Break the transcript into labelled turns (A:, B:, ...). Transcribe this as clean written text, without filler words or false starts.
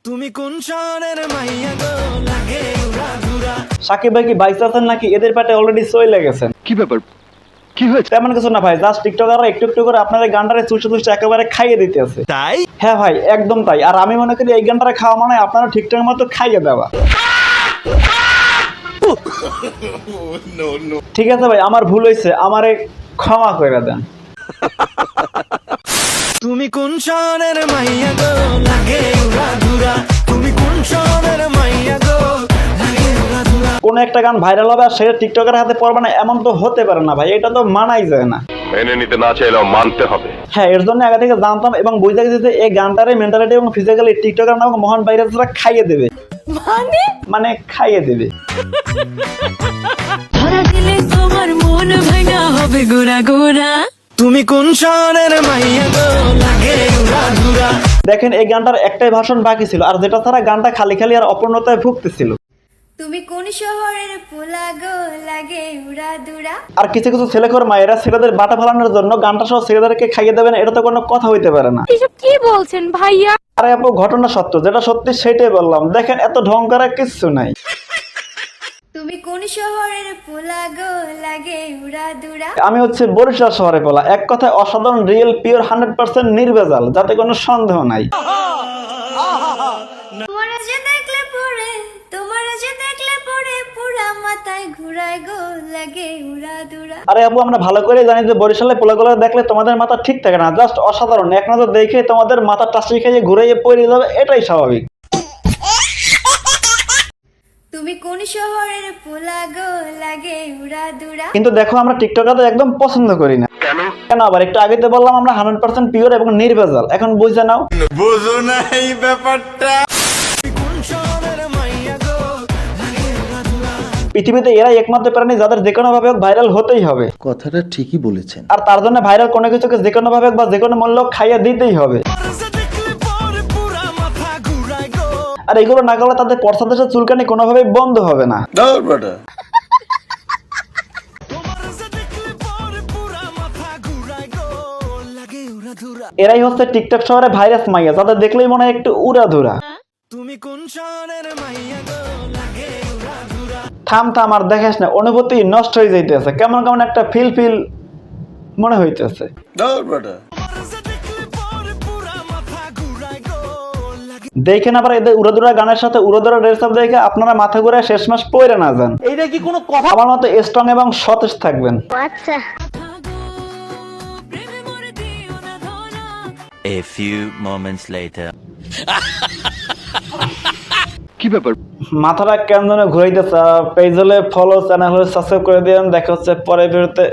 A: তুমি কোন শহরের মাইয়া গো লাগে উড়াধুরা।
B: সাকিব ভাই কি বাইসে আছেন নাকি এদের পেটে অলরেডি চলে গেছেন?
C: কি ব্যাপার, কি হয়েছে?
B: তেমন কিছু না ভাই, জাস্ট টিকটকাররা একটু একটু করে আপনাদের গানটারে চুষে চুষে একেবারে খাইয়ে দিতে আছে।
A: তাই
B: হ্যাঁ ভাই, একদম তাই। আর আমি মনে করি এই গানটারে খাওয়া মানে আপনারা ঠিকঠাক মতো খাইয়ে দেওয়া। ঠিক আছে ভাই, আমার ভুল হয়েছে, আমারে ক্ষমা করে দেন।
A: তুমি কোন শহরের মাইয়া গো লাগে উড়াধুরা। তুমি কোন শহরের মাইয়া গো লাগে উড়াধুরা।
B: কোন একটা গান ভাইরাল হবে আর সেটা টিকটকের হাতে পড়বে না, এমন তো হতে পারে না ভাই, এটা তো মানাই যায় না।
C: মেনে নিতে না চাইলেও মানতে হবে।
B: হ্যাঁ, এর জন্য আগে থেকে জানতাম এবং বুঝতে গেছি যে এই গানটারে মেন্টালিটি এবং ফিজিক্যালি টিকটকার নামক মহান ভাইরাসরা খাইয়ে দেবে, মানে খাইয়ে দেবে।
D: ধরা দিলে তোমার মন ভাঙা হবে গোরা গোরা।
A: তুমি কোন শহরের মাইয়া গো লাগে উড়াধুরা।
B: দেখেন, এই গানটার একটাই ভাষণ বাকি ছিল, আর যেটা ছাড়া গানটা খালি খালি আর অপূর্ণতায় ভুগতেছিল।
E: তুমি কোন শহরের পোলা গো লাগে উড়াদুরা।
B: আর কিছু কিছু ছেলেখোর মায়েরা ছেলেদের বাটা ফালানোর জন্য গানটা সহ ছেলেদেরকে খাইয়ে দেবেন, এটা তো কোনো কথা হইতে পারে না।
D: এসব কি বলছেন ভাইয়া?
B: আরে আপু, ঘটনা সত্য, যেটা সত্যি সেটাই বললাম। দেখেন, এত ঢং করার কিছু নাই।
E: তুমি কোন শহরের পোলা গো লাগে উড়াদুরা।
B: আমি হচ্ছে বরিশাল শহরে বলা, এক কথায় অসাধারণ, রিয়েল, পিওর, 100% নির্ভেজাল, যাতে কোনো সন্দেহ নাই।
E: তোমার যে দেখলে পড়ে, তোমার যে দেখলে পড়ে পুরা মাথায় ঘুরায় গো লাগে উড়াদুরা।
B: আরে আপু, আমরা ভালো করে জানি যে বরিশালে পোলাগুলো দেখলে তোমাদের মাথা ঠিক থাকে না, জাস্ট অসাধারণ, এক নজর দেখে তোমাদের মাথা টাসি খাইয়ে ঘুরাইয়ে পড়ে যাবে, এটাই স্বাভাবিক।
E: তুমি কোন শহরের পোলা গো লাগে উড়াদুরা।
B: কিন্তু দেখো, আমরা টিকটকারদের একদম পছন্দ করি না। কেন আবার? একটু আগে তো বললাম আমরা 100% পিওর এবং নির্ভেজাল, এখন বুঝে নাও।
A: বুঝো না এই ব্যাপারটা। তুমি কোন শহরের মাইয়া গো লাগে উড়াধুরা।
B: পৃথিবীতে এরাই একমাত্র প্রাণী যাদের যে কোনো ভাবে হোক ভাইরাল হতেই হবে,
F: কথাটা ঠিকই বলেছেন।
B: আর তার জন্য ভাইরাল কোনো কিছুকে যে কোনো ভাবে হোক বা যে কোনো মূল্য খাইয়ে দিতেই হবে।
A: যে দেখলে পরে পুরা মাথা ঘুরায় গো।
B: আর এগুলো না করলে তাদের পশ্চাদেশের চুলকানি কোনোভাবেই বন্ধ হবে না।
A: তোমার যে দেখলে পরে পুরা মাথা ঘুরায় গো লাগে উড়াধুরা।
B: এরাই হচ্ছে টিকটক শহরে ভাইরাস মাইয়া, যাদের দেখলেই মনে হয় একটু উড়াধুরা।
A: তুমি কোন শহরের মাইয়া গো লাগে উড়াধুরা।
B: থাম থাম, আর দেখাস না, অনুভূতি নষ্ট হয়ে যাইতেছে, কেমন কেমন একটা ফিল ফিল মনে হইতেছে।
A: তোমার যে দেখলে পরে পুরা মাথা ঘুরায় গো লাগে।
B: দেখেন আবার এদের উড়াদুরা গানের সাথে উড়াদুরা ড্রেস আপ দেখে আপনারা মাথা ঘুরে শেষ মাস পড়ে না যান। এইটা কি কোনো কথা? আমার মতো স্ট্রং এবং সতেজ থাকবেন।
D: প্রেমে মরে দিও না ধরা।
G: A few moments later.
C: কি ব্যাপার?
B: মাথাটা কেমন যেন ঘুরাইতেছে। পেজ হলে ফলো, চ্যানেল হলে সাবস্ক্রাইব করে দিন। দেখা হচ্ছে পরে বেরোতে।